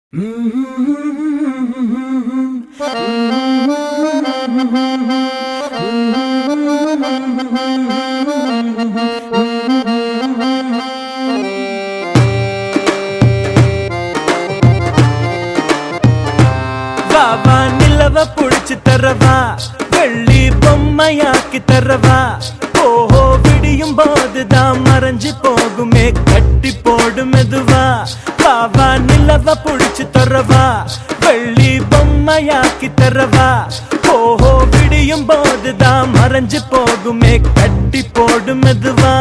வாவா நிலவ புடிச்சு தரவா, வெள்ளி பொம்மையாக்கி தரவா. ஓஹோ விடியும் போதுதான் மறைஞ்சு போகுமே, கட்டி போடு மெதுவா. வாவா நிலவ புடிச்சு தரவா, வெள்ளி பொம்மையாக்கி தரவா. ஓஹோ விடியும் போதுதான் மறைஞ்சு போகுமே, கட்டி போடு மெதுவா.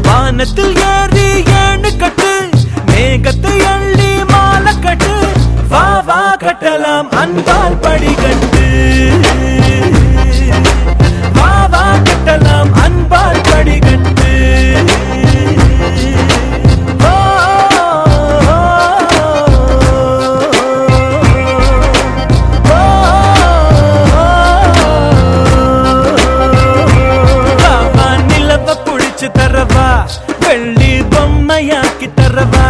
வானத்தில் ஏறி ஏணு கட்டு, மேகத்தை அள்ளி மாலை கட்டு. வா வா கட்டலாம் அன்பால் படிகட்டு, வா வா கட்டலாம் அன்பால் படிகட்டு. வாவா நிலவ புடிச்சு தரவா, வெள்ளி பொம்மையாக்கி தரவா.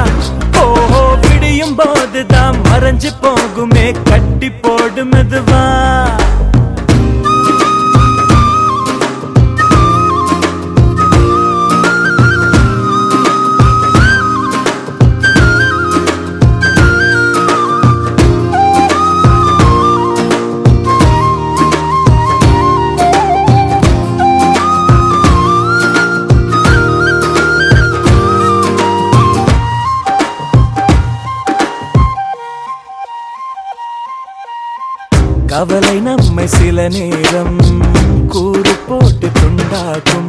ஓஹோ விடியும் போதுதான் மறைஞ்சு போகுமே, கட்டி போடு மெதுவா. கவலை நம்மை சில நேரம் கூறு போட்டு துண்டாக்கும்.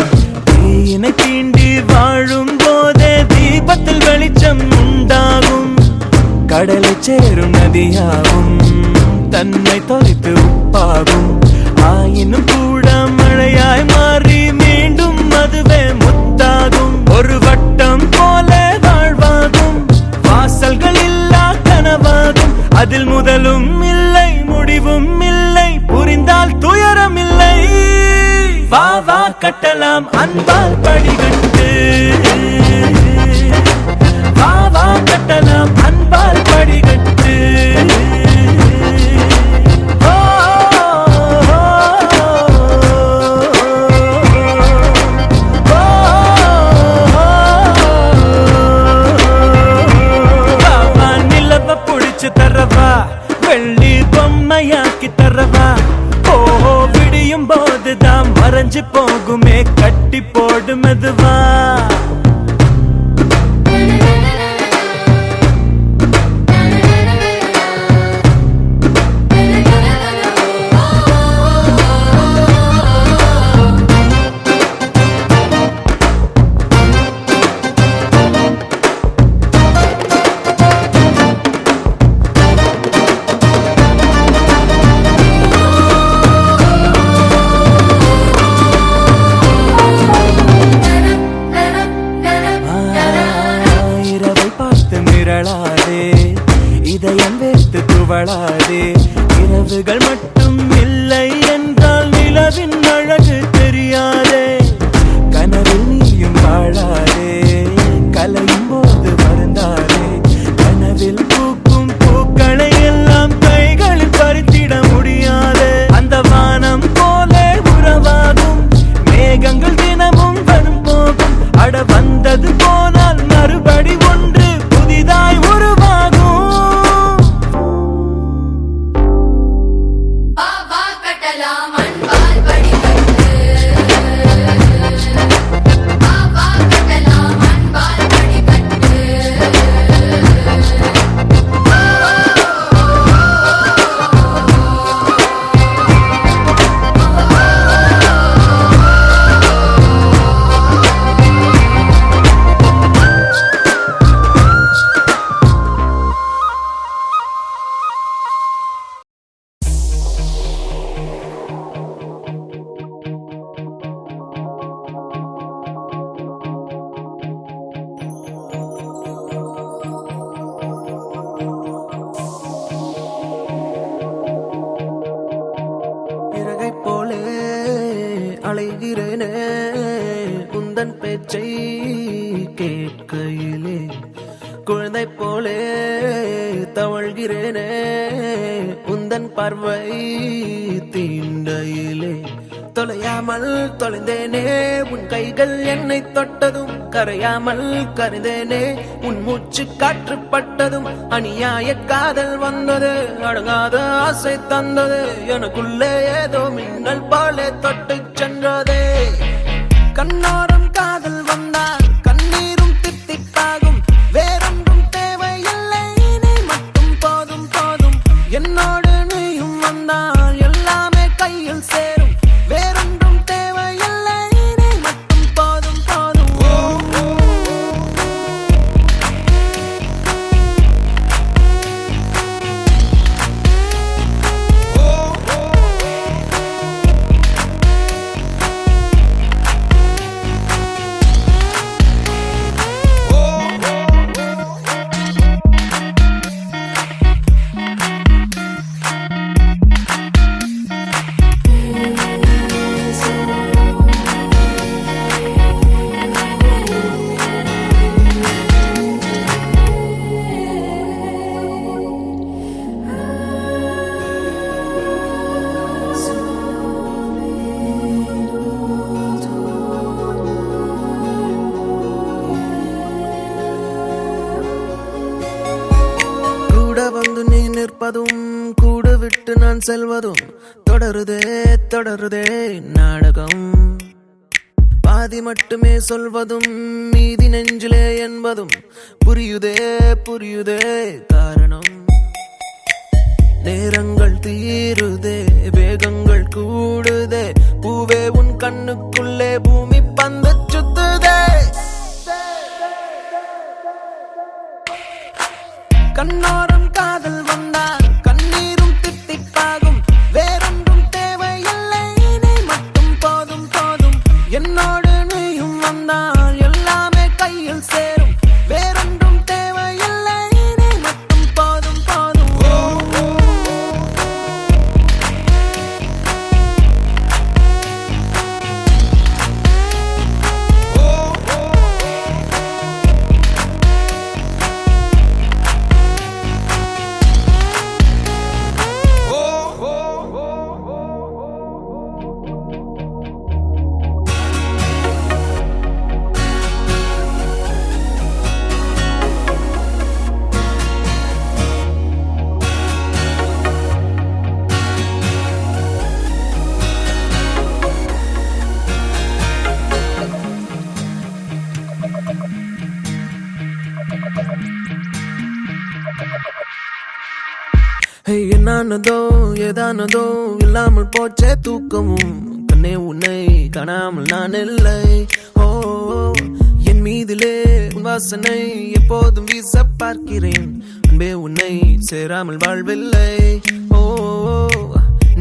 தீயினை தீண்டி வாழும் போதே தீபத்தில் வெளிச்சம் உண்டாகும். கடலை சேரும் நதியாகும், தன்னை தொலைத்து உப்பாகும். ஆயினும் கூட மழையாய் மாறி மீண்டும் அதுவே முத்தாகும். ஒரு வட்டம் போல வாழ்வாகும், வாசல்கள் இல்லா கனவாகும். அதில் முதலும் இல்லை முடிவும் இல்லை, புரிந்தால் துயரம் இல்லை. வா வா கட்டலாம் அன்பால் படிகட்டு, வா வா கட்டலாம் அன்பால் படிகட்டு. வாவா நிலவ புடிச்சு தரவா, வெள்ளி பொம்மையாக்கி தரவா. ஓஹோ விடியும் போதுதான் மறைஞ்சு போகுமே, கட்டி போடு மெதுவா. இதயம் வேத்து துவளாதே, இரவுகள் மட்டும் இல்லை என்றால் நிலவின் அழகு தெரியாதே. கனவில் நீயும் வாழாதே, கலையும் போது வருந்தாதே. கனவில் பூக்கும் பூக்களை எல்லாம் கைகளில் பறித்திட முடியாதே. அந்த வானம் போல உறவாகும், மேகங்கள் தினமும் வரும் போகும். அட வந்தது போனால் மறுபடி ஒன்று புதிதாய் உருவாகும். அலைகிறேனே உந்தன் பேச்சை கேட்கையிலே, குழந்தை போலே தவழ்கிறேனே உந்தன் பார்வை தீண்டையிலே தொலையாமல் தொலைந்தேனே உன் கைகள் என்னை தொட்டதும் கரையாமல் கரைந்தேனே உன் மூச்சு காற்று பட்டதும் அநியாய காதல் வந்தது அடங்காத ஆசை தந்தது எனக்குள்ளே ஏதோ மின்னல் போல தொட்டு சென்றதே கண்ணோரம் காதல் வந்தால் கண்ணீரும் தித்திப்பாகும் வேறொன்றும் தேவையில்லை நீ மட்டும் போதும் போதும் என்னோடு நீயும் வந்தால் எல்லாமே கையில் சேரும் வேறொன்றும் தேவையில்லை நீ மட்டும் போதும் போதும் வந்து நீ நிற்பதும் கூடு விட்டு நான் செல்வதும் தொடருதே தொடருதே நாடகம் பாதி மட்டுமே சொல்வதும் மீதி நெஞ்சிலே என்பதும் புரியுதே புரியுதே காரணம் நேரங்கள் தீருதே வேகங்கள் கூடுதே பூவே உன் கண்ணுக்குள்ளே பூமி பந்து சுத்துதே கண்ணோரம் காதல் வந்தால் கண்ணீரும் தித்திப்பாகும் வேறொன்றும் தேவையில்லை நீ மட்டும் போதும் போதும் என்னோடு நீயும் வந்தால் எல்லாமே கையில் சேரும் வேறொன்றும் தேவையில்லை நீ மட்டும் போதும் போதும் என்னானதோ ஏதானதோ இல்லாமல் போச்சே தூக்கமும் கண்ணே உன்னை காணாமல் நான் இல்லை ஓ என் மீதிலே உன் வாசனை எப்போதும் வீச பார்க்கிறேன் அன்பே உன்னை சேராமல் வாழ்வில்லை ஓ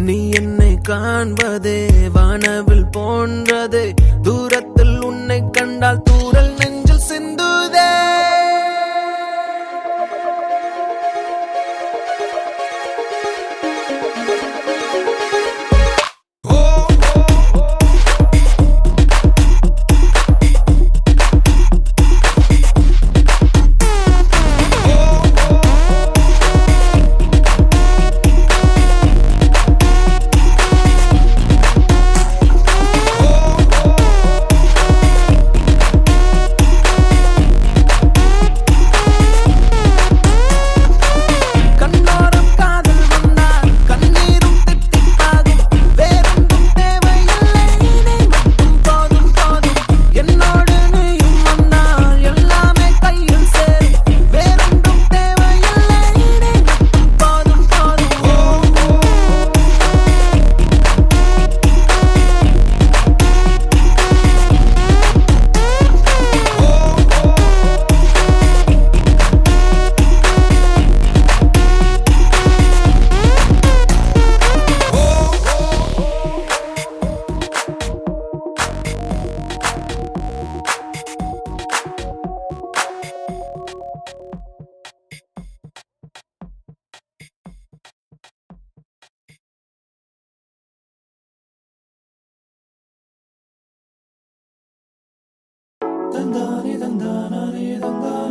நீ என்னை காண்பதே வானவில் போன்றதே தூரத்தில் உன்னை கண்டால் தூரல் நெஞ்சில் சிந்துதே Dandani dandana ni dandana